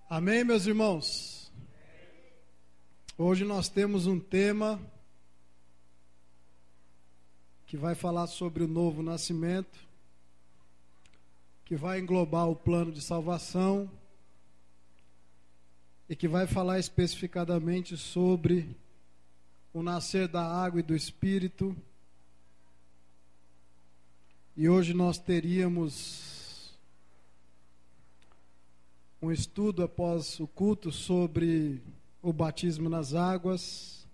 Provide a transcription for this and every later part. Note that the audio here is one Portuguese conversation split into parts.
Amém, meus irmãos? Hoje nós temos um tema que vai falar sobre o novo nascimento, que vai englobar o plano de salvação e que vai falar especificadamente sobre o nascer da água e do Espírito. E hoje nós teríamos um estudo após o culto sobre o batismo nas águas.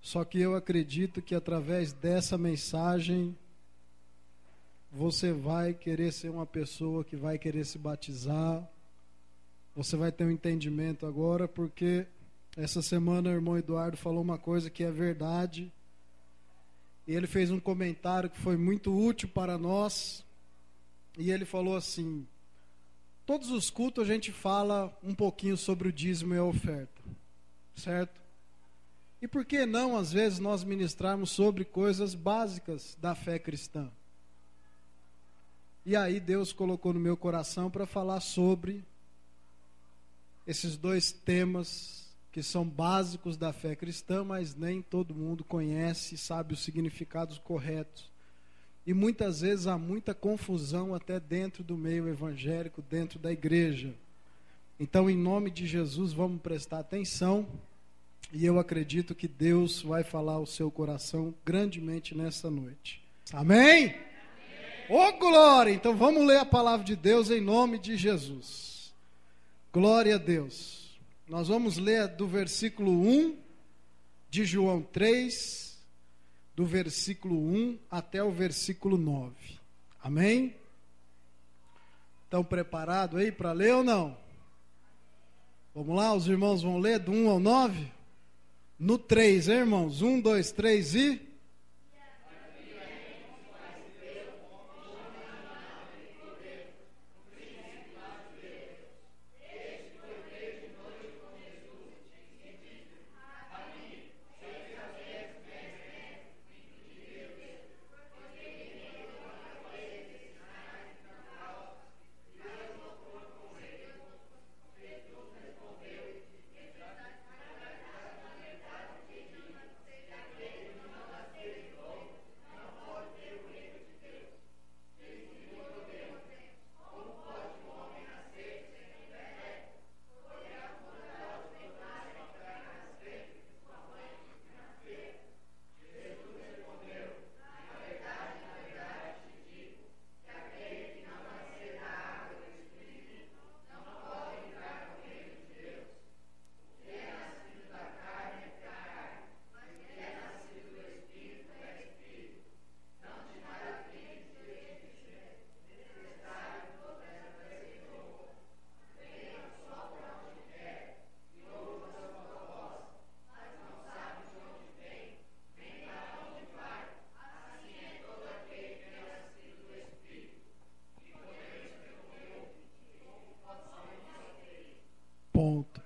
Só que eu acredito que através dessa mensagem você vai querer ser uma pessoa que vai querer se batizar. Você vai ter um entendimento agora, porque essa semana o irmão Eduardo falou uma coisa que é verdade. E ele fez um comentário que foi muito útil para nós. E ele falou assim: todos os cultos a gente fala um pouquinho sobre o dízimo e a oferta, certo? E por que não, às vezes, nós ministrarmos sobre coisas básicas da fé cristã? E aí Deus colocou no meu coração para falar sobre esses dois temas que são básicos da fé cristã, mas nem todo mundo conhece e sabe os significados corretos. E muitas vezes há muita confusão até dentro do meio evangélico, dentro da igreja. Então, em nome de Jesus, vamos prestar atenção. E eu acredito que Deus vai falar ao seu coração grandemente nessa noite. Amém? Ô, glória! Então vamos ler a palavra de Deus em nome de Jesus. Glória a Deus. Nós vamos ler do versículo 1 de João 3, do versículo 1 até o versículo 9. Amém? Estão preparados aí para ler ou não? Vamos lá, os irmãos vão ler do 1 ao 9? No 3, hein, irmãos? 1, 2, 3 e...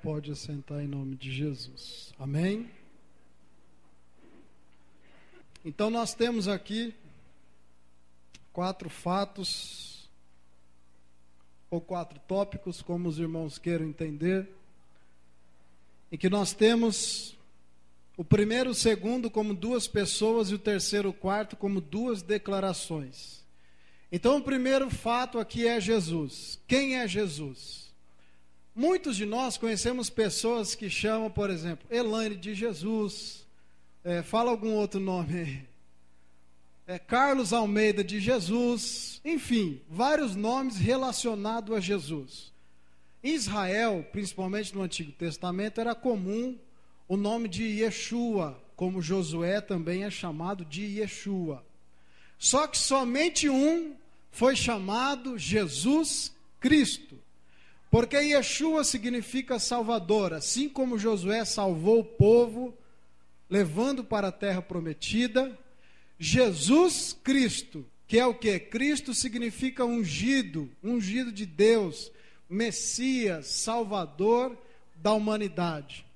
Pode assentar em nome de Jesus. Amém? Então nós temos aqui 4 fatos, ou 4 tópicos, como os irmãos queiram entender, em que nós temos o primeiro e o segundo como 2 pessoas e o terceiro e o quarto como 2 declarações. Então o primeiro fato aqui é Jesus. Quem é Jesus? Muitos de nós conhecemos pessoas que chamam, por exemplo, Elaine de Jesus, fala algum outro nome aí, Carlos Almeida de Jesus, enfim, vários nomes relacionados a Jesus. Em Israel, principalmente no Antigo Testamento, era comum o nome de Yeshua, como Josué também é chamado de Yeshua. Só que somente um foi chamado Jesus Cristo. Porque Yeshua significa Salvador, assim como Josué salvou o povo, levando para a terra prometida. Jesus Cristo, que é o quê? Cristo significa ungido, ungido de Deus, Messias, Salvador da humanidade.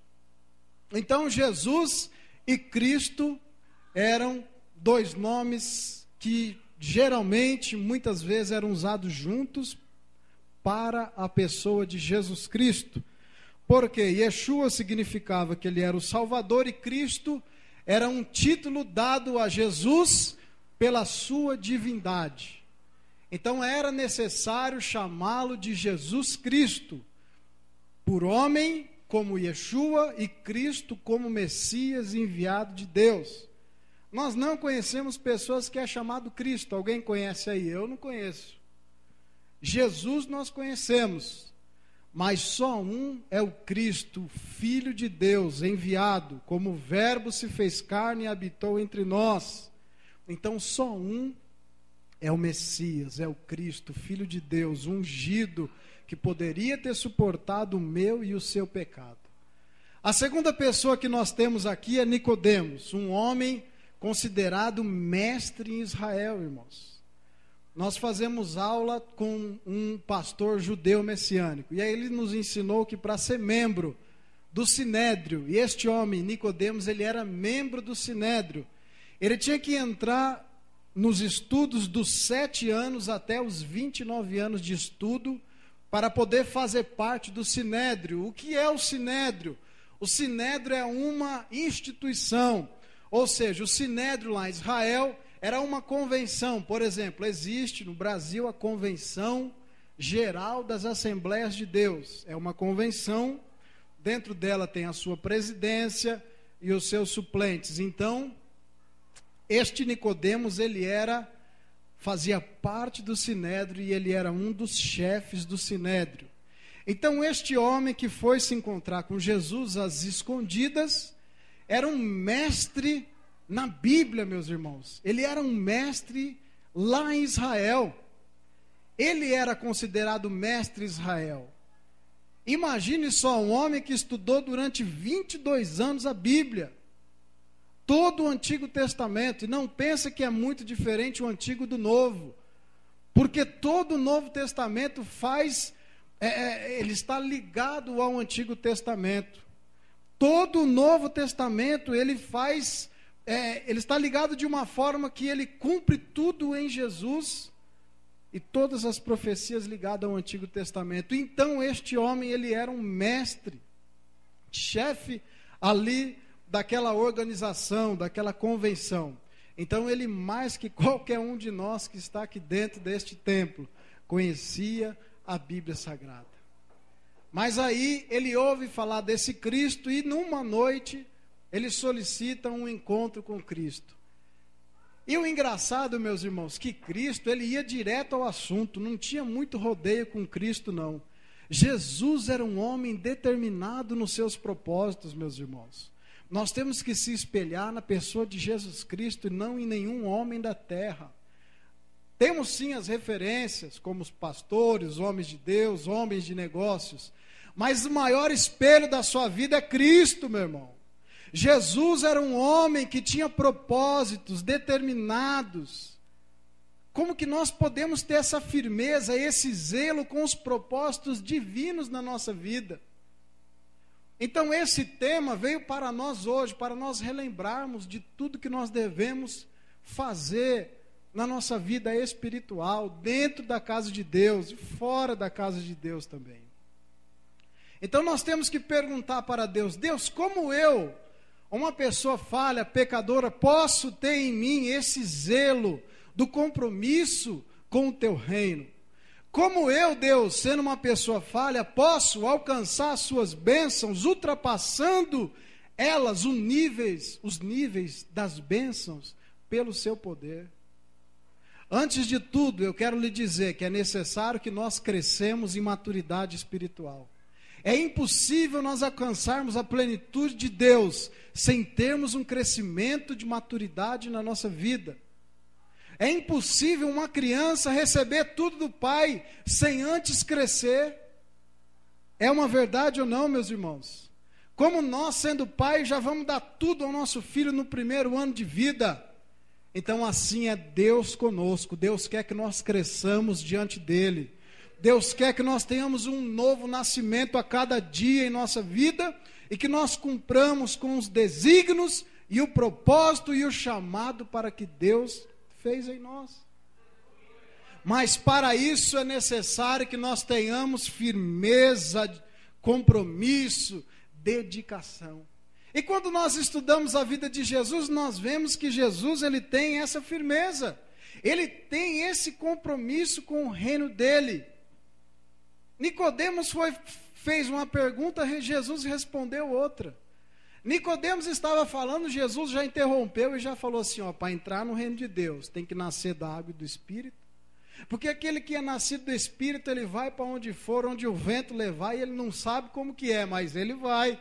Então Jesus e Cristo eram 2 nomes que geralmente, muitas vezes, eram usados juntos para a pessoa de Jesus Cristo. Porque Yeshua significava que ele era o Salvador e Cristo era um título dado a Jesus pela sua divindade. Então era necessário chamá-lo de Jesus Cristo, por homem como Yeshua e Cristo como Messias enviado de Deus. Nós não conhecemos pessoas que é chamado Cristo. Alguém conhece aí? Eu não conheço. Jesus nós conhecemos, mas só um é o Cristo, Filho de Deus, enviado, como o Verbo se fez carne e habitou entre nós. Então só um é o Messias, é o Cristo, Filho de Deus, ungido, que poderia ter suportado o meu e o seu pecado. A segunda pessoa que nós temos aqui é Nicodemos, um homem considerado mestre em Israel, irmãos. Nós fazemos aula com um pastor judeu messiânico, e aí ele nos ensinou que para ser membro do Sinédrio, e este homem, Nicodemos, ele era membro do Sinédrio, ele tinha que entrar nos estudos dos 7 anos até os 29 anos de estudo, para poder fazer parte do Sinédrio. O que é o Sinédrio? O Sinédrio é uma instituição, ou seja, o Sinédrio lá em Israel era uma convenção. Por exemplo, existe no Brasil a Convenção Geral das Assembleias de Deus. É uma convenção, dentro dela tem a sua presidência e os seus suplentes. Então, este Nicodemos, fazia parte do Sinédrio e ele era um dos chefes do Sinédrio. Então, este homem que foi se encontrar com Jesus às escondidas, era um mestre na Bíblia, meus irmãos. Ele era um mestre lá em Israel. Ele era considerado mestre em Israel. Imagine só um homem que estudou durante 22 anos a Bíblia. Todo o Antigo Testamento. E não pensa que é muito diferente o Antigo do Novo. Porque todo o Novo Testamento ele está ligado ao Antigo Testamento. Todo o Novo Testamento ele está ligado de uma forma que ele cumpre tudo em Jesus e todas as profecias ligadas ao Antigo Testamento. Então este homem, ele era um mestre, chefe ali daquela organização, daquela convenção. Então ele, mais que qualquer um de nós que está aqui dentro deste templo, conhecia a Bíblia Sagrada. Mas aí ele ouve falar desse Cristo e numa noite ele solicita um encontro com Cristo. E o engraçado, meus irmãos, que Cristo, ele ia direto ao assunto, não tinha muito rodeio com Cristo, não. Jesus era um homem determinado nos seus propósitos, meus irmãos. Nós temos que se espelhar na pessoa de Jesus Cristo e não em nenhum homem da terra. Temos sim as referências, como os pastores, homens de Deus, homens de negócios, mas o maior espelho da sua vida é Cristo, meu irmão. Jesus era um homem que tinha propósitos determinados. Como que nós podemos ter essa firmeza, esse zelo com os propósitos divinos na nossa vida? Então esse tema veio para nós hoje, para nós relembrarmos de tudo que nós devemos fazer na nossa vida espiritual, dentro da casa de Deus e fora da casa de Deus também. Então nós temos que perguntar para Deus: Deus, como eu, uma pessoa falha, pecadora, posso ter em mim esse zelo do compromisso com o teu reino? Como eu, Deus, sendo uma pessoa falha, posso alcançar as suas bênçãos, ultrapassando elas, os níveis das bênçãos, pelo seu poder? Antes de tudo, eu quero lhe dizer que é necessário que nós crescemos em maturidade espiritual. É impossível nós alcançarmos a plenitude de Deus sem termos um crescimento de maturidade na nossa vida. É impossível uma criança receber tudo do pai sem antes crescer. É uma verdade ou não, meus irmãos? Como nós, sendo pai, já vamos dar tudo ao nosso filho no primeiro ano de vida. Então assim é Deus conosco. Deus quer que nós cresçamos diante dele. Deus quer que nós tenhamos um novo nascimento a cada dia em nossa vida e que nós cumpramos com os desígnios e o propósito e o chamado para que Deus fez em nós. Mas para isso é necessário que nós tenhamos firmeza, compromisso, dedicação. E quando nós estudamos a vida de Jesus, nós vemos que Jesus, ele tem essa firmeza. Ele tem esse compromisso com o reino dele. Nicodemos fez uma pergunta, Jesus respondeu outra. Nicodemos estava falando, Jesus já interrompeu e já falou assim, para entrar no reino de Deus, tem que nascer da água e do Espírito. Porque aquele que é nascido do Espírito, ele vai para onde for, onde o vento levar, e ele não sabe como que é, mas ele vai.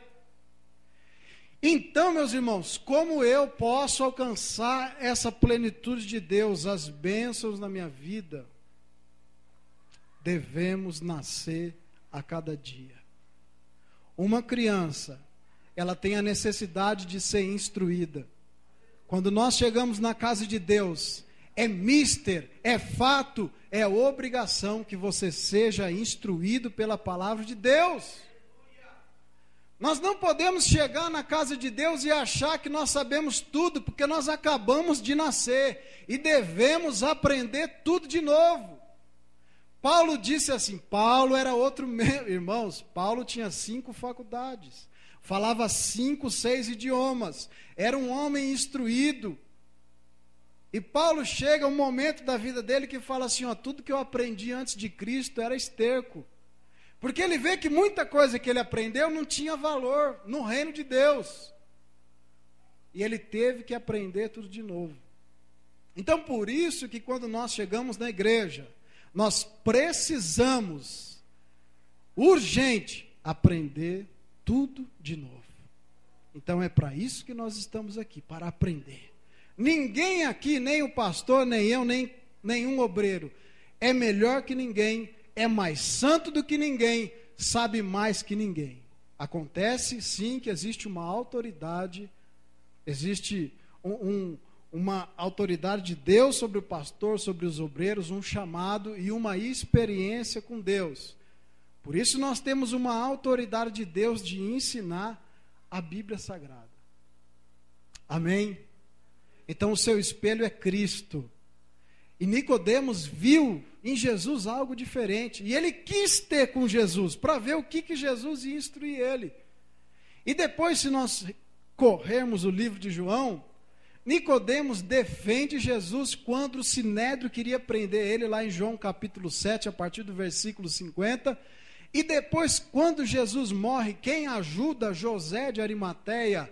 Então, meus irmãos, como eu posso alcançar essa plenitude de Deus, as bênçãos na minha vida? Devemos nascer a cada dia. Uma criança, ela tem a necessidade de ser instruída. Quando nós chegamos na casa de Deus, é mister, é fato, é obrigação que você seja instruído pela palavra de Deus. Nós não podemos chegar na casa de Deus e achar que nós sabemos tudo, porque nós acabamos de nascer e devemos aprender tudo de novo. Paulo disse assim, Paulo era outro, irmãos, Paulo tinha 5 faculdades, falava 5, 6 idiomas, era um homem instruído. E Paulo chega um momento da vida dele que fala assim, tudo que eu aprendi antes de Cristo era esterco. Porque ele vê que muita coisa que ele aprendeu não tinha valor no reino de Deus. E ele teve que aprender tudo de novo. Então, por isso que quando nós chegamos na igreja, nós precisamos, urgente, aprender tudo de novo. Então, é para isso que nós estamos aqui, para aprender. Ninguém aqui, nem o pastor, nem eu, nem nenhum obreiro, é melhor que ninguém, é mais santo do que ninguém, sabe mais que ninguém. Acontece sim que existe uma autoridade, existe uma autoridade de Deus sobre o pastor, sobre os obreiros, um chamado e uma experiência com Deus. Por isso nós temos uma autoridade de Deus de ensinar a Bíblia Sagrada. Amém? Então o seu espelho é Cristo. E Nicodemos viu em Jesus algo diferente. E ele quis ter com Jesus, para ver o que Jesus ia instruir ele. E depois, se nós corrermos o livro de João, Nicodemos defende Jesus quando o sinédrio queria prender ele, lá em João capítulo 7, a partir do versículo 50. E depois, quando Jesus morre, quem ajuda José de Arimateia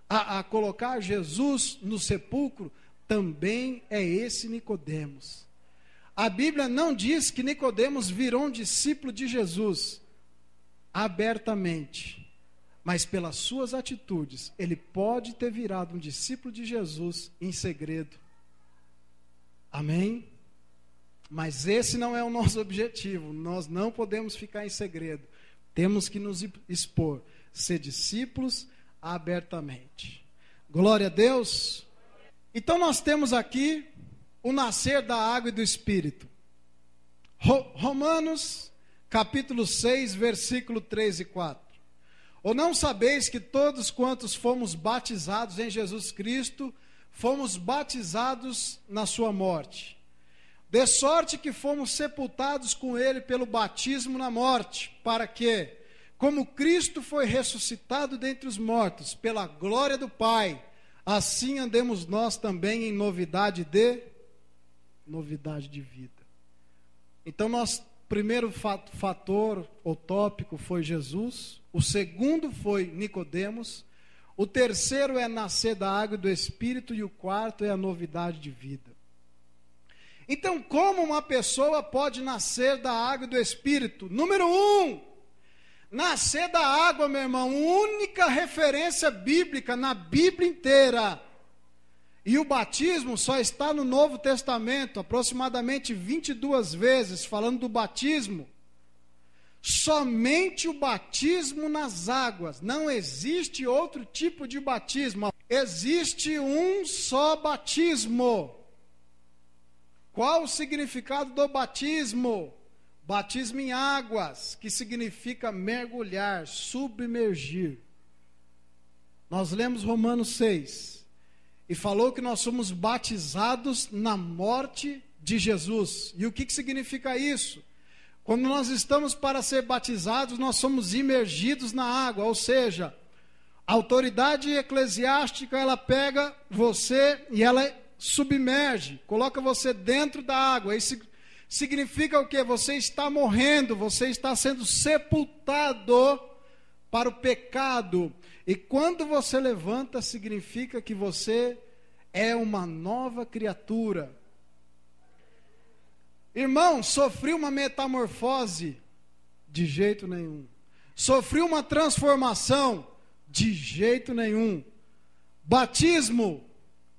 a colocar Jesus no sepulcro, também é esse Nicodemos. A Bíblia não diz que Nicodemos virou um discípulo de Jesus abertamente, mas pelas suas atitudes, ele pode ter virado um discípulo de Jesus em segredo. Amém? Mas esse não é o nosso objetivo. Nós não podemos ficar em segredo. Temos que nos expor, ser discípulos abertamente. Glória a Deus. Então nós temos aqui o nascer da água e do Espírito. Romanos capítulo 6, versículo 3 e 4. Ou não sabeis que todos quantos fomos batizados em Jesus Cristo, fomos batizados na sua morte? De sorte que fomos sepultados com ele pelo batismo na morte, para que, como Cristo foi ressuscitado dentre os mortos, pela glória do Pai, assim andemos nós também em novidade de vida. Então, nosso primeiro fator ou tópico foi Jesus. O segundo foi Nicodemos. O terceiro é nascer da água e do Espírito. E o quarto é a novidade de vida. Então, como uma pessoa pode nascer da água e do Espírito? Número 1, nascer da água, meu irmão, única referência bíblica na Bíblia inteira. E o batismo só está no Novo Testamento, aproximadamente 22 vezes, falando do batismo. Somente o batismo nas águas. Não existe outro tipo de batismo. Existe um só batismo. Qual o significado do batismo? Batismo em águas, que significa mergulhar, submergir. Nós lemos Romanos 6, e falou que nós somos batizados na morte de Jesus. E o que significa isso? Quando nós estamos para ser batizados, nós somos imergidos na água, ou seja, a autoridade eclesiástica, ela pega você e ela submerge, coloca você dentro da água. Isso significa o quê? Você está morrendo, você está sendo sepultado para o pecado. E quando você levanta, significa que você é uma nova criatura. Irmão, sofri uma metamorfose? De jeito nenhum. Sofri uma transformação? De jeito nenhum. Batismo,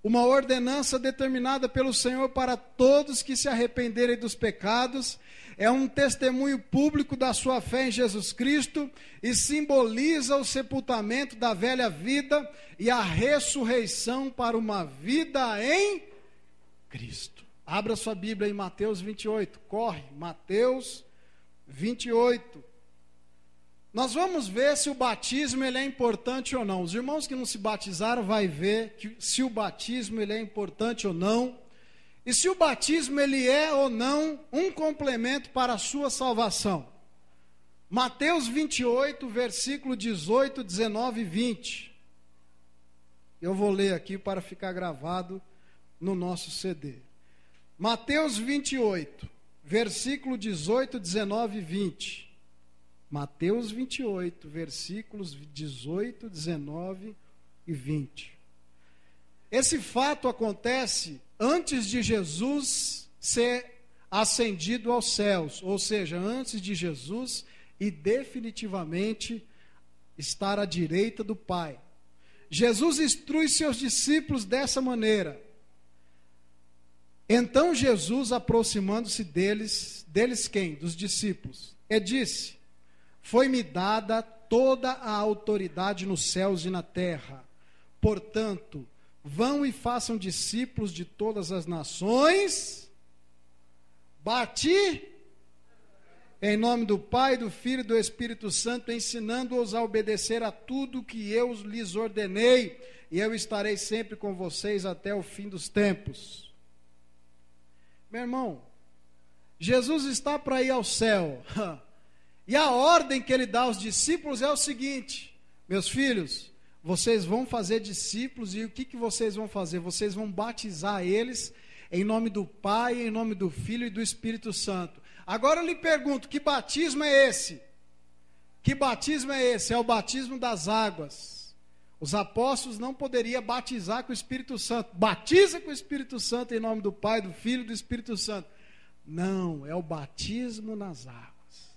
uma ordenança determinada pelo Senhor para todos que se arrependerem dos pecados, é um testemunho público da sua fé em Jesus Cristo e simboliza o sepultamento da velha vida e a ressurreição para uma vida em Cristo. Abra sua Bíblia em Mateus 28, corre, Mateus 28. Nós vamos ver se o batismo ele é importante ou não. Os irmãos que não se batizaram vai ver se o batismo ele é importante ou não. E se o batismo ele é ou não um complemento para a sua salvação. Mateus 28, versículo 18, 19 e 20. Eu vou ler aqui para ficar gravado no nosso CD. Mateus 28, versículo 18, 19 e 20. Mateus 28, versículos 18, 19 e 20. Esse fato acontece antes de Jesus ser ascendido aos céus, ou seja, antes de Jesus e definitivamente estar à direita do Pai. Jesus instrui seus discípulos dessa maneira. Então Jesus, aproximando-se deles quem? Dos discípulos. E disse: foi-me dada toda a autoridade nos céus e na terra. Portanto, vão e façam discípulos de todas as nações. Bati em nome do Pai, do Filho e do Espírito Santo, ensinando-os a obedecer a tudo que eu lhes ordenei, e eu estarei sempre com vocês até o fim dos tempos. Meu irmão, Jesus está para ir ao céu, e a ordem que ele dá aos discípulos é o seguinte: meus filhos, vocês vão fazer discípulos, e o que vocês vão fazer? Vocês vão batizar eles em nome do Pai, em nome do Filho e do Espírito Santo. Agora eu lhe pergunto, que batismo é esse? Que batismo é esse? É o batismo das águas. Os apóstolos não poderiam batizar com o Espírito Santo. Batiza com o Espírito Santo em nome do Pai, do Filho e do Espírito Santo. Não, é o batismo nas águas.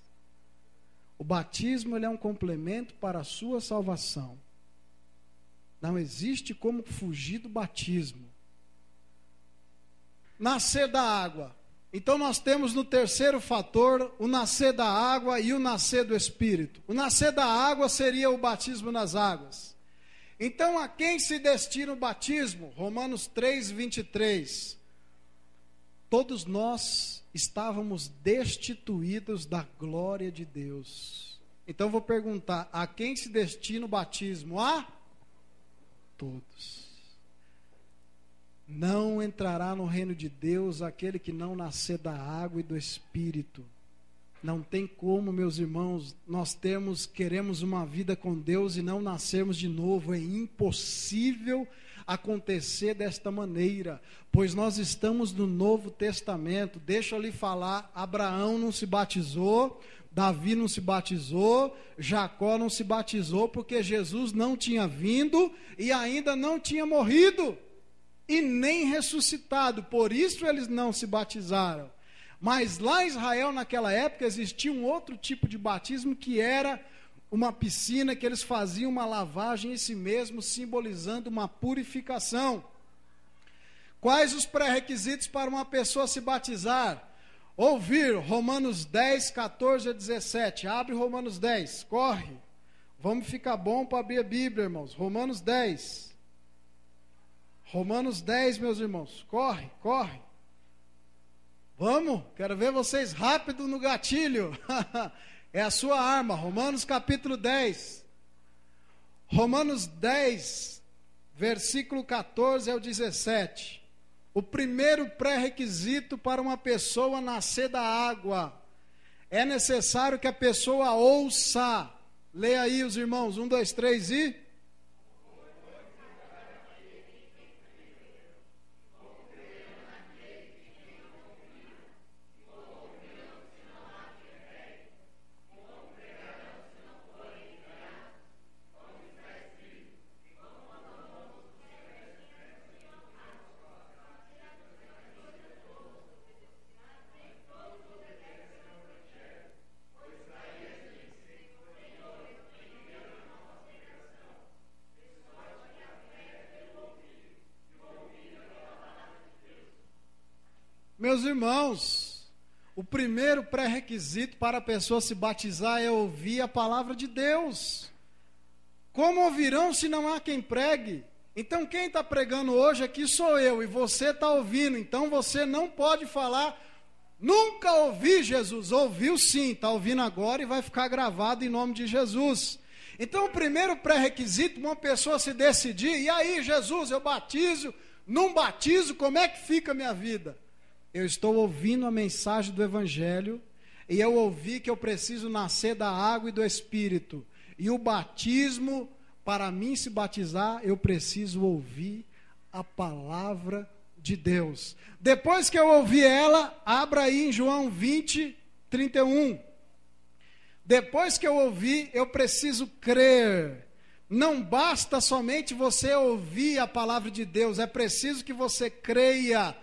O batismo ele é um complemento para a sua salvação. Não existe como fugir do batismo. Nascer da água. Então nós temos no terceiro fator o nascer da água e o nascer do Espírito. O nascer da água seria o batismo nas águas. Então a quem se destina o batismo? Romanos 3, 23. Todos nós estávamos destituídos da glória de Deus. Então vou perguntar, a quem se destina o batismo? A todos. Não entrará no reino de Deus aquele que não nascer da água e do Espírito. Não tem como, meus irmãos, nós queremos uma vida com Deus e não nascermos de novo. É impossível acontecer desta maneira, pois nós estamos no Novo Testamento. Deixa eu lhe falar, Abraão não se batizou, Davi não se batizou, Jacó não se batizou, porque Jesus não tinha vindo e ainda não tinha morrido e nem ressuscitado, por isso eles não se batizaram. Mas lá em Israel, naquela época, existia um outro tipo de batismo, que era uma piscina, que eles faziam uma lavagem em si mesmos, simbolizando uma purificação. Quais os pré-requisitos para uma pessoa se batizar? Ouvir Romanos 10, 14 a 17. Abre Romanos 10, corre. Vamos ficar bom para abrir a Bíblia, irmãos. Romanos 10. Romanos 10, meus irmãos. Corre, corre. Vamos, quero ver vocês rápido no gatilho. É a sua arma. Romanos capítulo 10. Romanos 10, versículo 14 ao 17. o primeiro pré-requisito para uma pessoa nascer da água, é necessário que a pessoa ouça. Leia aí os irmãos, 1, 2, 3 e... Meus irmãos, o primeiro pré-requisito para a pessoa se batizar é ouvir a palavra de Deus. Como ouvirão se não há quem pregue? Então quem está pregando hoje aqui sou eu e você está ouvindo. Então você não pode falar, nunca ouvi Jesus. Ouviu sim, está ouvindo agora e vai ficar gravado em nome de Jesus. Então o primeiro pré-requisito, uma pessoa se decidir, e aí Jesus, eu batizo, não batizo, como é que fica a minha vida? Eu estou ouvindo a mensagem do Evangelho e eu ouvi que eu preciso nascer da água e do Espírito. E o batismo, para mim se batizar, eu preciso ouvir a palavra de Deus. Depois que eu ouvir ela, abra aí em João 20, 31. Depois que eu ouvir, eu preciso crer. Não basta somente você ouvir a palavra de Deus, é preciso que você creia.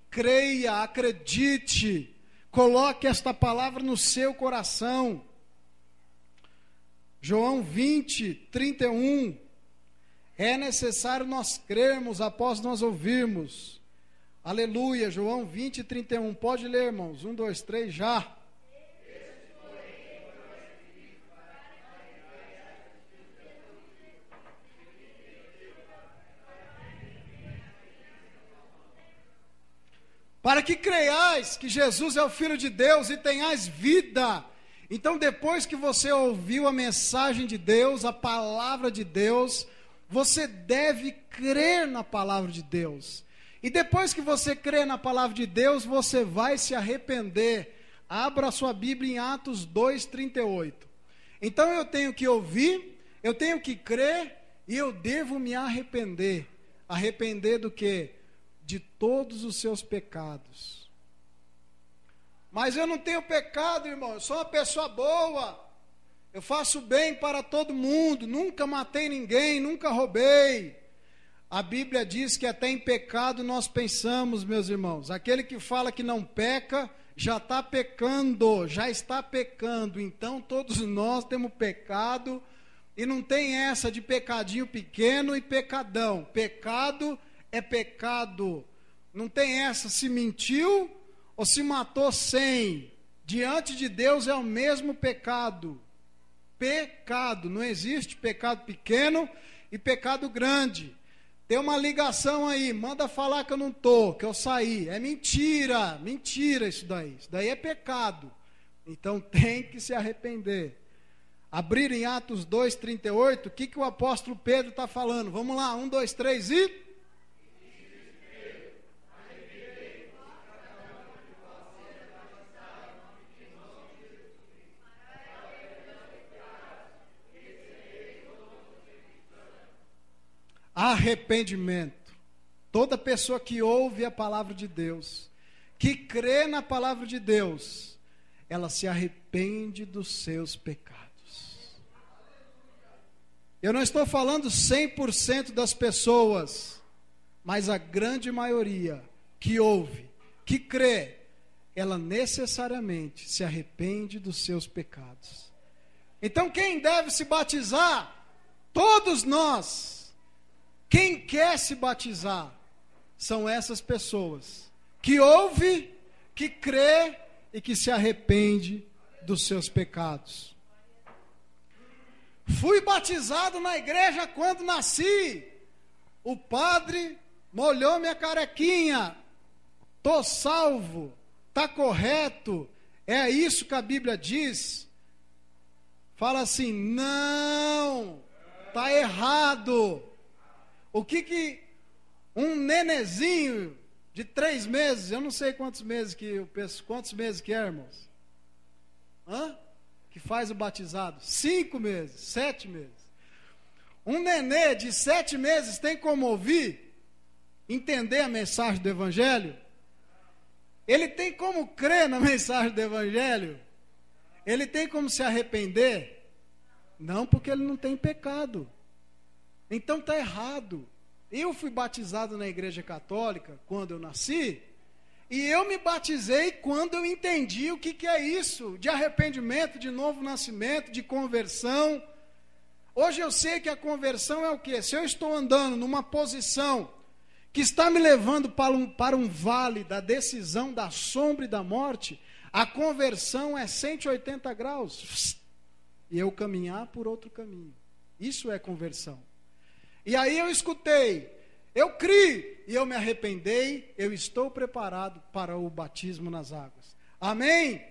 Creia, acredite, coloque esta palavra no seu coração. João 20, 31. É necessário nós crermos após nós ouvirmos. Aleluia, João 20, 31. Pode ler, irmãos. 1, 2, 3, já. Para que creiais que Jesus é o Filho de Deus e tenhais vida. Então, depois que você ouviu a mensagem de Deus, a palavra de Deus, você deve crer na palavra de Deus. E depois que você crer na palavra de Deus, você vai se arrepender. Abra a sua Bíblia em Atos 2, 38. Então, eu tenho que ouvir, eu tenho que crer e eu devo me arrepender. Arrepender do quê? De todos os seus pecados. Mas eu não tenho pecado, irmão, eu sou uma pessoa boa, eu faço bem para todo mundo, nunca matei ninguém, nunca roubei. A Bíblia diz que até em pecado nós pensamos, meus irmãos. Aquele que fala que não peca, já está pecando, já está pecando. Então todos nós temos pecado, e não tem essa de pecadinho pequeno e pecadão. Pecado é pecado. Não tem essa, se mentiu ou se matou sem. Diante de Deus é o mesmo pecado. Pecado, não existe pecado pequeno e pecado grande. Tem uma ligação aí, manda falar que eu não estou, que eu saí. É mentira, mentira isso daí. Isso daí é pecado. Então tem que se arrepender. Abrir em Atos 2, 38, o que o apóstolo Pedro está falando? Vamos lá, 1, 2, 3 e... Arrependimento. Toda pessoa que ouve a palavra de Deus, que crê na palavra de Deus, ela se arrepende dos seus pecados. Eu não estou falando 100% das pessoas, mas a grande maioria que ouve, que crê, ela necessariamente se arrepende dos seus pecados. Então quem deve se batizar? Todos nós. Quem quer se batizar são essas pessoas que ouve, que crê e que se arrepende dos seus pecados. Fui batizado na igreja quando nasci. O padre molhou minha carequinha. Tô salvo. Tá correto. É isso que a Bíblia diz. Fala assim: não, tá errado. O que um nenezinho de 3 meses, eu não sei quantos meses que é, irmãos? Que faz o batizado? 5 meses, 7 meses. Um nenê de 7 meses tem como ouvir, entender a mensagem do Evangelho? Ele tem como crer na mensagem do Evangelho? Ele tem como se arrepender? Não, porque ele não tem pecado. Então está errado. Eu fui batizado na igreja católica quando eu nasci, e eu me batizei quando eu entendi o que é isso, de arrependimento, de novo nascimento, de conversão. Hoje eu sei que a conversão é o quê? Se eu estou andando numa posição que está me levando para um vale da decisão, da sombra e da morte, a conversão é 180 graus. E eu caminhar por outro caminho. Isso é conversão. E aí eu escutei, eu criei e eu me arrependei, eu estou preparado para o batismo nas águas. Amém?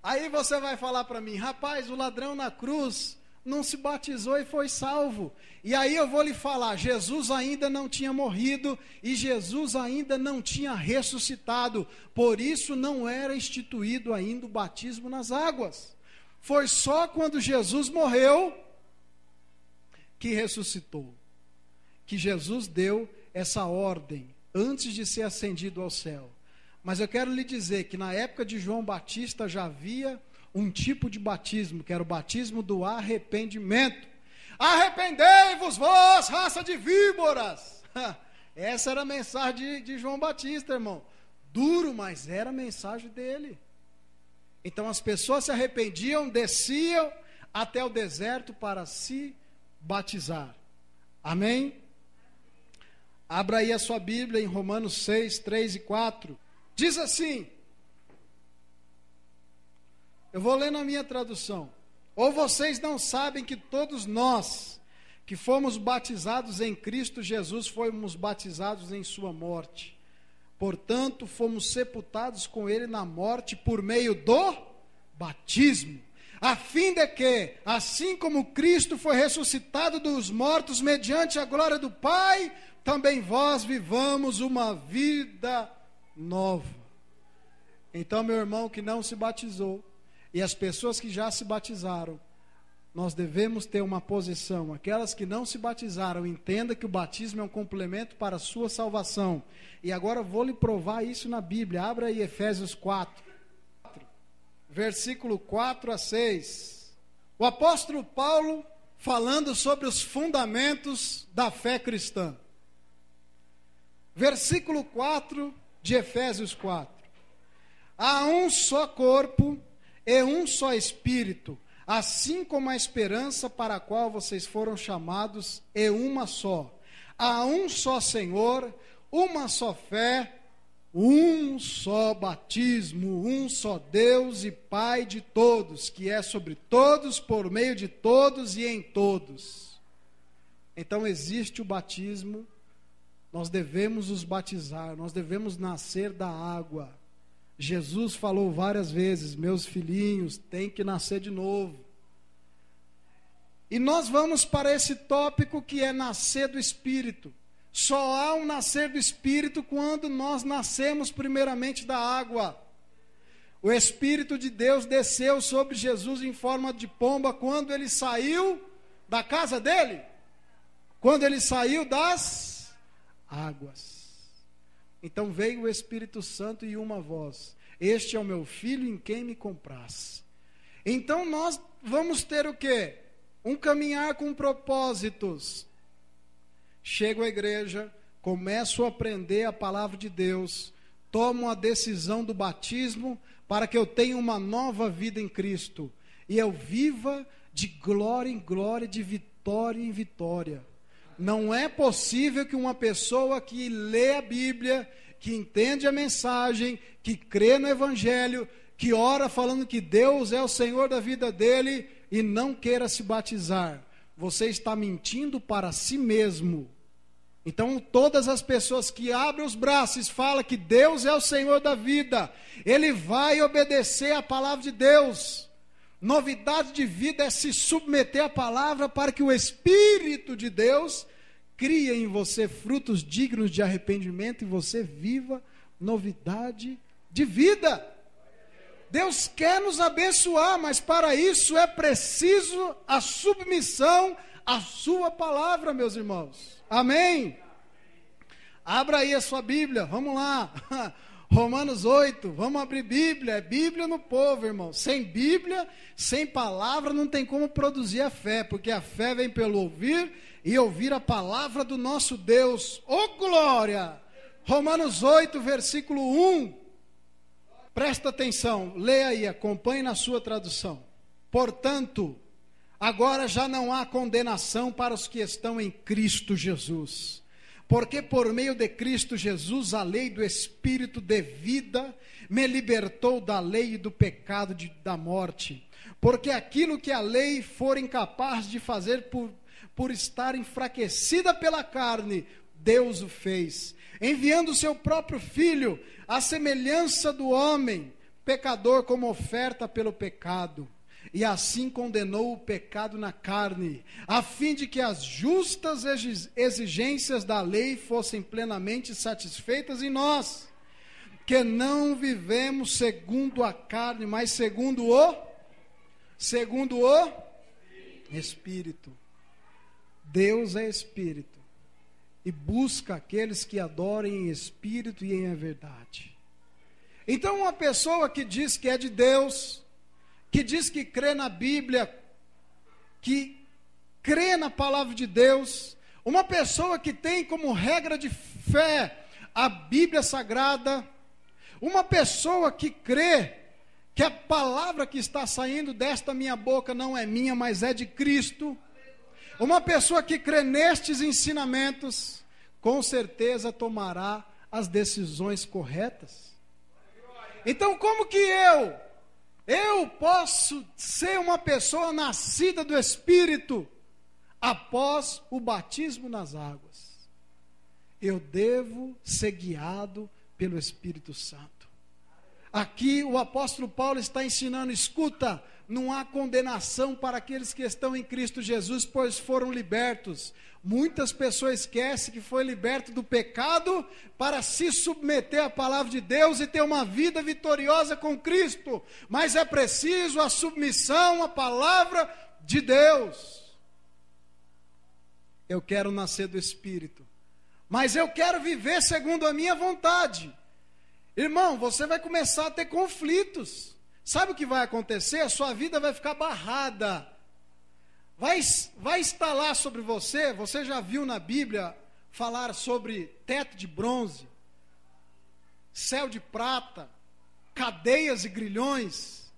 Aí você vai falar para mim, rapaz, o ladrão na cruz não se batizou e foi salvo. E aí eu vou lhe falar, Jesus ainda não tinha morrido e Jesus ainda não tinha ressuscitado, por isso não era instituído ainda o batismo nas águas. Foi só quando Jesus morreu que ressuscitou, que Jesus deu essa ordem antes de ser ascendido ao céu. Mas eu quero lhe dizer que na época de João Batista já havia um tipo de batismo, que era o batismo do arrependimento. Arrependei-vos vós, raça de víboras. Essa era a mensagem de João Batista, irmão. Duro, mas era a mensagem dele. Então as pessoas se arrependiam, desciam até o deserto para se batizar. Amém? Abra aí a sua Bíblia em Romanos 6, 3 e 4. Diz assim, eu vou ler na minha tradução. Ou vocês não sabem que todos nós que fomos batizados em Cristo Jesus, fomos batizados em sua morte. Portanto, fomos sepultados com ele na morte por meio do batismo, a fim de que, assim como Cristo foi ressuscitado dos mortos mediante a glória do Pai, também vós vivamos uma vida nova. Então, meu irmão que não se batizou, e as pessoas que já se batizaram, nós devemos ter uma posição. Aquelas que não se batizaram, entenda que o batismo é um complemento para a sua salvação. E agora eu vou lhe provar isso na Bíblia. Abra aí Efésios 4, versículo 4 a 6. O apóstolo Paulo falando sobre os fundamentos da fé cristã. Versículo 4 de Efésios 4. Há um só corpo e um só Espírito, assim como a esperança para a qual vocês foram chamados é uma só. Há um só Senhor, uma só fé, um só batismo, um só Deus e Pai de todos, que é sobre todos, por meio de todos e em todos. Então existe o batismo, nós devemos nos batizar, nós devemos nascer da água. Jesus falou várias vezes, meus filhinhos, tem que nascer de novo. E nós vamos para esse tópico que é nascer do Espírito. Só há um nascer do Espírito quando nós nascemos primeiramente da água. O Espírito de Deus desceu sobre Jesus em forma de pomba quando ele saiu da casa dele. Quando ele saiu das águas. Então veio o Espírito Santo e uma voz: este é o meu filho em quem me compraz. Então nós vamos ter o quê? Um caminhar com propósitos. Chego à igreja, começo a aprender a palavra de Deus, tomo a decisão do batismo para que eu tenha uma nova vida em Cristo. E eu viva de glória em glória, de vitória em vitória. Não é possível que uma pessoa que lê a Bíblia, que entende a mensagem, que crê no Evangelho, que ora falando que Deus é o Senhor da vida dele e não queira se batizar. Você está mentindo para si mesmo. Então todas as pessoas que abrem os braços e falam que Deus é o Senhor da vida, ele vai obedecer à palavra de Deus. Novidade de vida é se submeter à palavra para que o Espírito de Deus cria em você frutos dignos de arrependimento e você viva novidade de vida. Deus quer nos abençoar, mas para isso é preciso a submissão à sua palavra, meus irmãos. Amém? Abra aí a sua Bíblia, vamos lá. Romanos 8, vamos abrir Bíblia, é Bíblia no povo, irmão. Sem Bíblia, sem palavra, não tem como produzir a fé, porque a fé vem pelo ouvir e ouvir a palavra do nosso Deus. Ô glória! Romanos 8, versículo 1. Presta atenção, leia aí, acompanhe na sua tradução. Portanto, agora já não há condenação para os que estão em Cristo Jesus. Porque por meio de Cristo Jesus, a lei do Espírito de vida me libertou da lei e do pecado da morte. Porque aquilo que a lei for incapaz de fazer por estar enfraquecida pela carne, Deus o fez, enviando o seu próprio Filho, à semelhança do homem, pecador, como oferta pelo pecado. E assim condenou o pecado na carne, a fim de que as justas exigências da lei fossem plenamente satisfeitas em nós, que não vivemos segundo a carne, mas segundo o Espírito. Deus é Espírito e busca aqueles que adorem em espírito e em verdade. Então, uma pessoa que diz que é de Deus, que diz que crê na Bíblia, que crê na palavra de Deus, uma pessoa que tem como regra de fé a Bíblia Sagrada, uma pessoa que crê que a palavra que está saindo desta minha boca não é minha, mas é de Cristo, uma pessoa que crê nestes ensinamentos, com certeza tomará as decisões corretas. Então, como que eu posso ser uma pessoa nascida do Espírito após o batismo nas águas? Eu devo ser guiado pelo Espírito Santo. Aqui o apóstolo Paulo está ensinando, escuta, não há condenação para aqueles que estão em Cristo Jesus, pois foram libertos. Muitas pessoas esquecem que foi liberto do pecado para se submeter à palavra de Deus e ter uma vida vitoriosa com Cristo. Mas é preciso a submissão à palavra de Deus. Eu quero nascer do Espírito, mas eu quero viver segundo a minha vontade. Irmão, você vai começar a ter conflitos. Sabe o que vai acontecer? A sua vida vai ficar barrada. Vai instalar sobre você, você já viu na Bíblia falar sobre teto de bronze, céu de prata, cadeias e grilhões.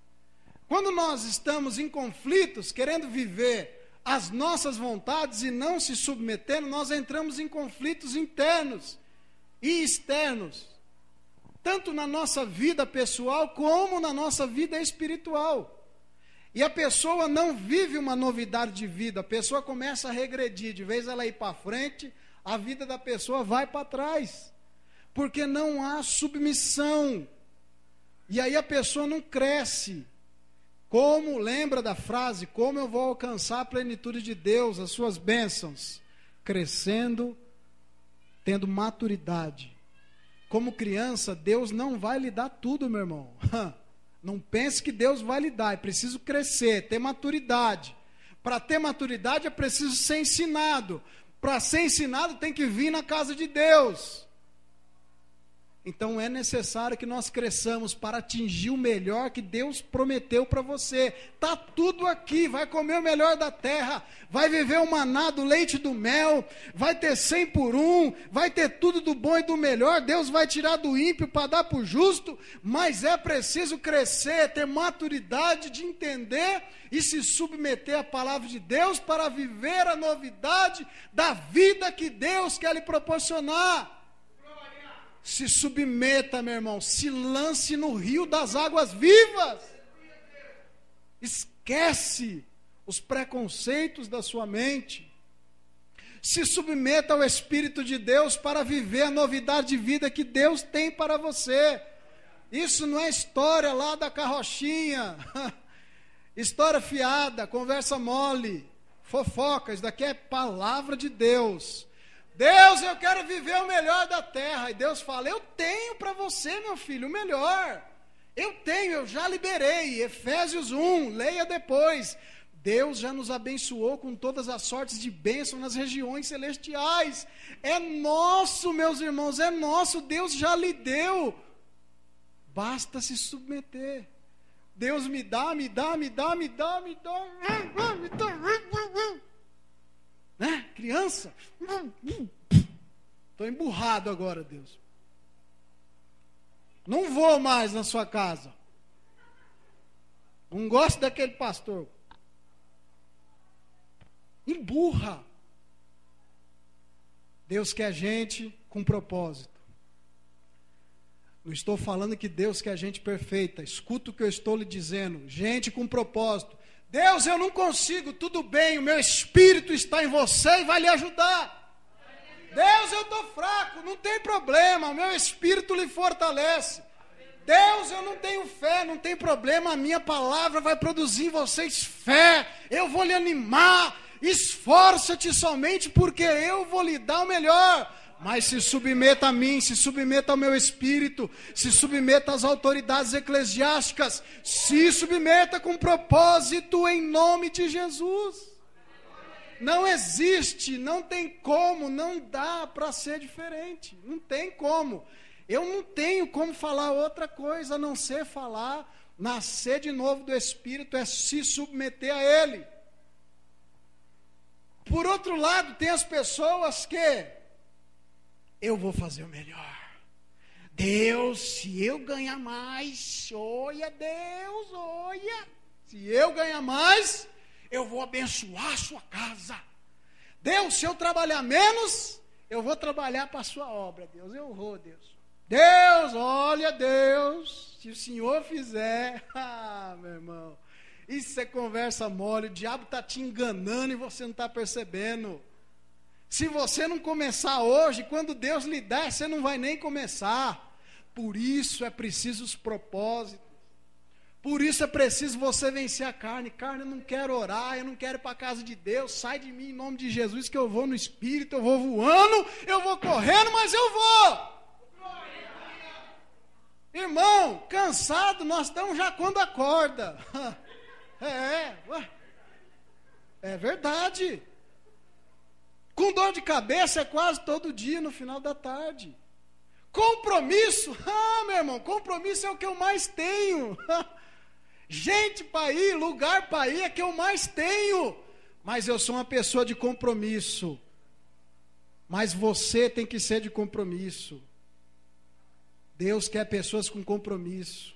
Quando nós estamos em conflitos, querendo viver as nossas vontades e não se submetendo, nós entramos em conflitos internos e externos, tanto na nossa vida pessoal como na nossa vida espiritual. E a pessoa não vive uma novidade de vida, a pessoa começa a regredir, de vez ela ir para frente, a vida da pessoa vai para trás, porque não há submissão, e aí a pessoa não cresce. Como, lembra da frase, como eu vou alcançar a plenitude de Deus, as suas bênçãos? Crescendo, tendo maturidade. Como criança, Deus não vai lhe dar tudo, meu irmão. Não pense que Deus vai lhe dar, é preciso crescer, ter maturidade. Para ter maturidade é preciso ser ensinado. Para ser ensinado tem que vir na casa de Deus. Então é necessário que nós cresçamos para atingir o melhor que Deus prometeu para você. Está tudo aqui, vai comer o melhor da terra, vai viver o maná do leite e do mel, vai ter 100 por 1, vai ter tudo do bom e do melhor. Deus vai tirar do ímpio para dar para o justo, mas é preciso crescer, ter maturidade de entender e se submeter à palavra de Deus para viver a novidade da vida que Deus quer lhe proporcionar. Se submeta, meu irmão, se lance no rio das águas vivas. Esquece os preconceitos da sua mente. Se submeta ao Espírito de Deus para viver a novidade de vida que Deus tem para você. Isso não é história lá da carrochinha, história fiada, conversa mole, fofoca. Isso daqui é palavra de Deus. Deus, eu quero viver o melhor da terra. E Deus fala, eu tenho para você, meu filho, o melhor. Eu tenho, eu já liberei. Efésios 1, leia depois. Deus já nos abençoou com todas as sortes de bênção nas regiões celestiais. É nosso, meus irmãos, é nosso. Deus já lhe deu. Basta se submeter. Deus me dá. Né? Criança. Estou emburrado agora, Deus. Não vou mais na sua casa. Não gosto daquele pastor. Emburra. Deus quer gente com propósito. Não estou falando que Deus quer gente perfeita. Escuta o que eu estou lhe dizendo. Gente com propósito. Deus, eu não consigo, tudo bem, o meu espírito está em você e vai lhe ajudar. Deus, eu estou fraco, não tem problema, o meu espírito lhe fortalece. Deus, eu não tenho fé, não tem problema, a minha palavra vai produzir em vocês fé. Eu vou lhe animar, esforça-te somente porque eu vou lhe dar o melhor. Mas se submeta a mim, se submeta ao meu espírito, se submeta às autoridades eclesiásticas, se submeta com propósito em nome de Jesus. Não existe, não tem como, não dá para ser diferente, não tem como. Eu não tenho como falar outra coisa a não ser falar, nascer de novo do Espírito é se submeter a Ele. Por outro lado, tem as pessoas que eu vou fazer o melhor. Deus, se eu ganhar mais, olha Deus, olha. Se eu ganhar mais, eu vou abençoar a sua casa. Deus, se eu trabalhar menos, eu vou trabalhar para a sua obra, Deus. Eu vou, Deus. Deus, olha Deus, se o Senhor fizer, meu irmão, isso é conversa mole, o diabo está te enganando e você não está percebendo. Se você não começar hoje, quando Deus lhe der, você não vai nem começar. Por isso é preciso os propósitos. Por isso é preciso você vencer a carne. Carne, eu não quero orar, eu não quero ir para a casa de Deus. Sai de mim em nome de Jesus, que eu vou no Espírito, eu vou voando, eu vou correndo, mas eu vou. Irmão, cansado, nós estamos já quando acorda. É verdade. Com dor de cabeça é quase todo dia no final da tarde. Compromisso, meu irmão, compromisso é o que eu mais tenho. Gente para ir, lugar para ir é que eu mais tenho. Mas eu sou uma pessoa de compromisso. Mas você tem que ser de compromisso. Deus quer pessoas com compromisso.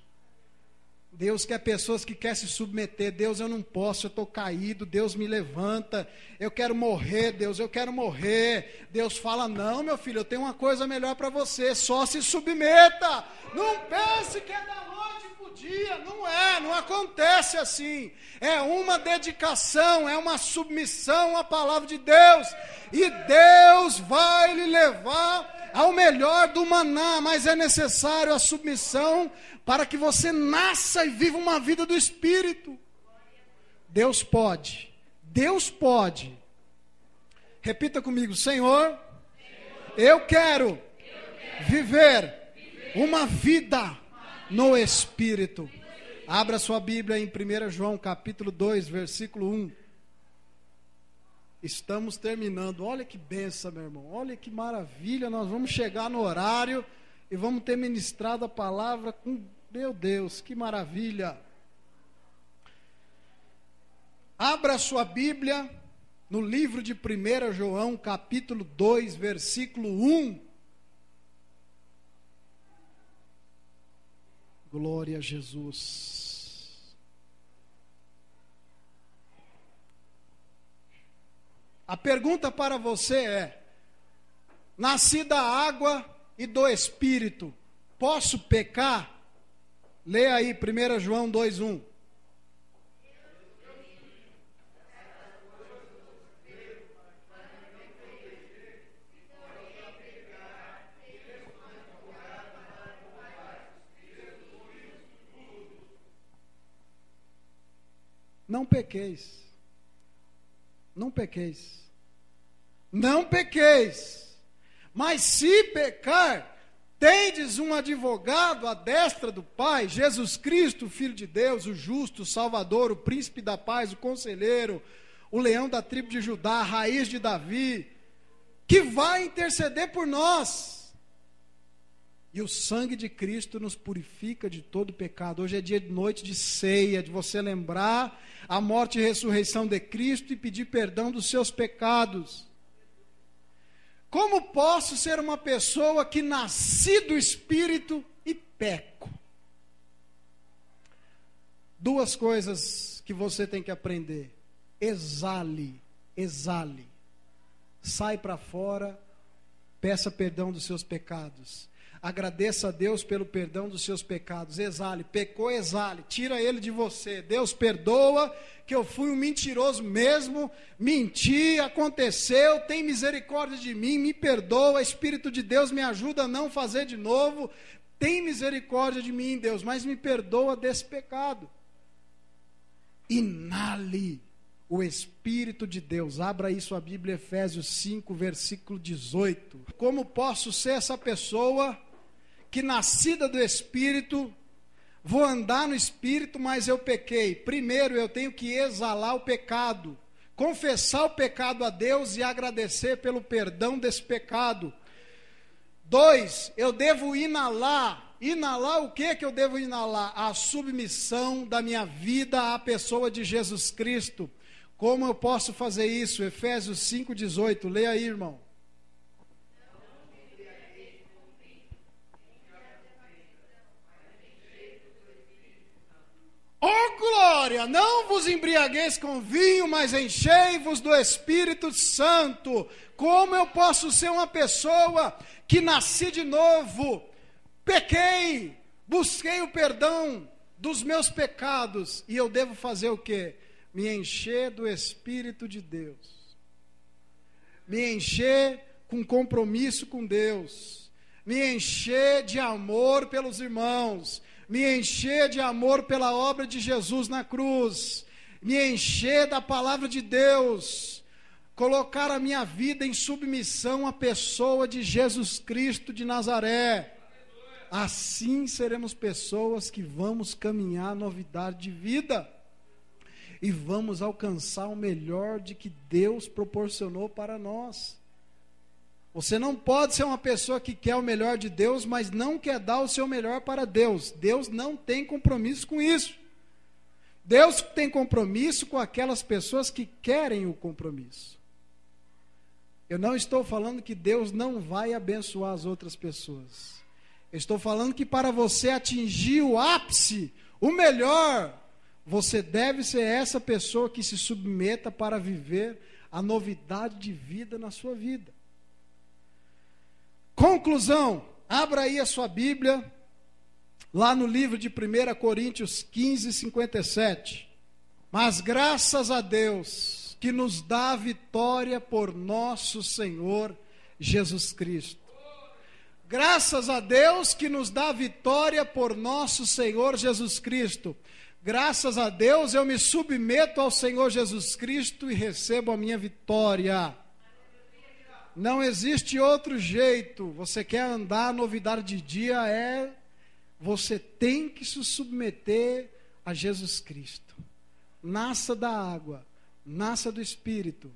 Deus quer pessoas que querem se submeter. Deus, eu não posso, eu estou caído. Deus me levanta. Eu quero morrer, Deus, eu quero morrer. Deus fala, não, meu filho, eu tenho uma coisa melhor para você. Só se submeta. Não pense que é da noite para o dia. Não acontece assim. É uma dedicação, é uma submissão à palavra de Deus. E Deus vai lhe levar ao melhor do maná. Mas é necessário a submissão para que você nasça e viva uma vida do Espírito. Deus pode. Deus pode. Repita comigo, Senhor, eu quero viver uma vida no Espírito. Abra sua Bíblia em 1 João capítulo 2, versículo 1. Estamos terminando. Olha que benção, meu irmão. Olha que maravilha. Nós vamos chegar no horário e vamos ter ministrado a palavra com... Meu Deus, que maravilha. Abra sua Bíblia no livro de 1 João, capítulo 2, versículo 1. Glória a Jesus. A pergunta para você é: nasci da água e do Espírito, posso pecar? Leia aí 1 João 2:1. Não pequeis. Não pequeis. Não pequeis. Mas se pecar, tendes um advogado à destra do Pai, Jesus Cristo, Filho de Deus, o justo, o Salvador, o príncipe da paz, o conselheiro, o leão da tribo de Judá, a raiz de Davi, que vai interceder por nós. E o sangue de Cristo nos purifica de todo pecado. Hoje é dia de noite de ceia, de você lembrar a morte e ressurreição de Cristo e pedir perdão dos seus pecados. Como posso ser uma pessoa que nasci do Espírito e peco? Duas coisas que você tem que aprender. Exale. Sai para fora, peça perdão dos seus pecados. Agradeça a Deus pelo perdão dos seus pecados. Exale, pecou, exale, tira ele de você. Deus perdoa, que eu fui um mentiroso mesmo, menti, aconteceu, tem misericórdia de mim, me perdoa, Espírito de Deus me ajuda a não fazer de novo, tem misericórdia de mim, Deus, mas me perdoa desse pecado. Inale o Espírito de Deus. Abra aí sua Bíblia, Efésios 5, versículo 18. Como posso ser essa pessoa que nascida do Espírito, vou andar no Espírito, mas eu pequei? Primeiro, eu tenho que exalar o pecado, confessar o pecado a Deus e agradecer pelo perdão desse pecado. 2, eu devo inalar. Inalar o que eu devo inalar? A submissão da minha vida à pessoa de Jesus Cristo. Como eu posso fazer isso? Efésios 5,18. Leia aí, irmão. Oh, glória! Não vos embriagueis com vinho, mas enchei-vos do Espírito Santo. Como eu posso ser uma pessoa que nasci de novo, pequei, busquei o perdão dos meus pecados, e eu devo fazer o quê? Me encher do Espírito de Deus, me encher com compromisso com Deus, me encher de amor pelos irmãos, me encher de amor pela obra de Jesus na cruz, me encher da palavra de Deus, colocar a minha vida em submissão à pessoa de Jesus Cristo de Nazaré. Assim seremos pessoas que vamos caminhar novidade de vida e vamos alcançar o melhor de que Deus proporcionou para nós. Você não pode ser uma pessoa que quer o melhor de Deus, mas não quer dar o seu melhor para Deus. Deus não tem compromisso com isso. Deus tem compromisso com aquelas pessoas que querem o compromisso. Eu não estou falando que Deus não vai abençoar as outras pessoas. Eu estou falando que para você atingir o ápice, o melhor, você deve ser essa pessoa que se submeta para viver a novidade de vida na sua vida. Conclusão, abra aí a sua Bíblia, lá no livro de 1 Coríntios 15, 57. Mas graças a Deus que nos dá a vitória por nosso Senhor Jesus Cristo. Graças a Deus que nos dá a vitória por nosso Senhor Jesus Cristo. Graças a Deus eu me submeto ao Senhor Jesus Cristo e recebo a minha vitória. Não existe outro jeito. Você quer andar novidade de dia, você tem que se submeter a Jesus Cristo. Nasça da água, nasça do Espírito.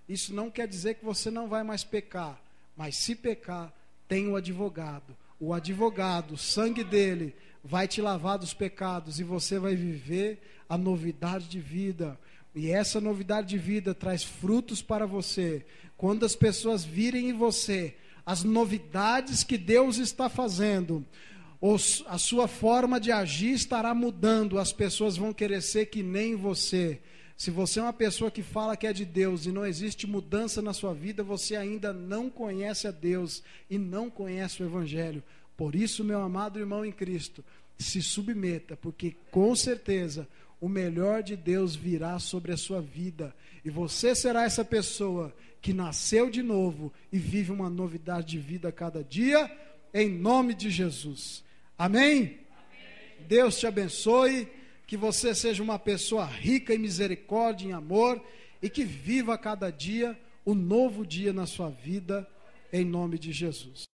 Isso não quer dizer que você não vai mais pecar, mas se pecar, tem o advogado. O advogado, o sangue dele vai te lavar dos pecados e você vai viver a novidade de vida. E essa novidade de vida traz frutos para você. Quando as pessoas virem em você as novidades que Deus está fazendo, a sua forma de agir estará mudando. As pessoas vão querer ser que nem você. Se você é uma pessoa que fala que é de Deus e não existe mudança na sua vida, você ainda não conhece a Deus e não conhece o Evangelho. Por isso, meu amado irmão em Cristo, se submeta, porque com certeza o melhor de Deus virá sobre a sua vida. E você será essa pessoa que nasceu de novo e vive uma novidade de vida a cada dia, em nome de Jesus. Amém? Amém. Deus te abençoe, que você seja uma pessoa rica em misericórdia, em amor, e que viva a cada dia o novo dia na sua vida, em nome de Jesus.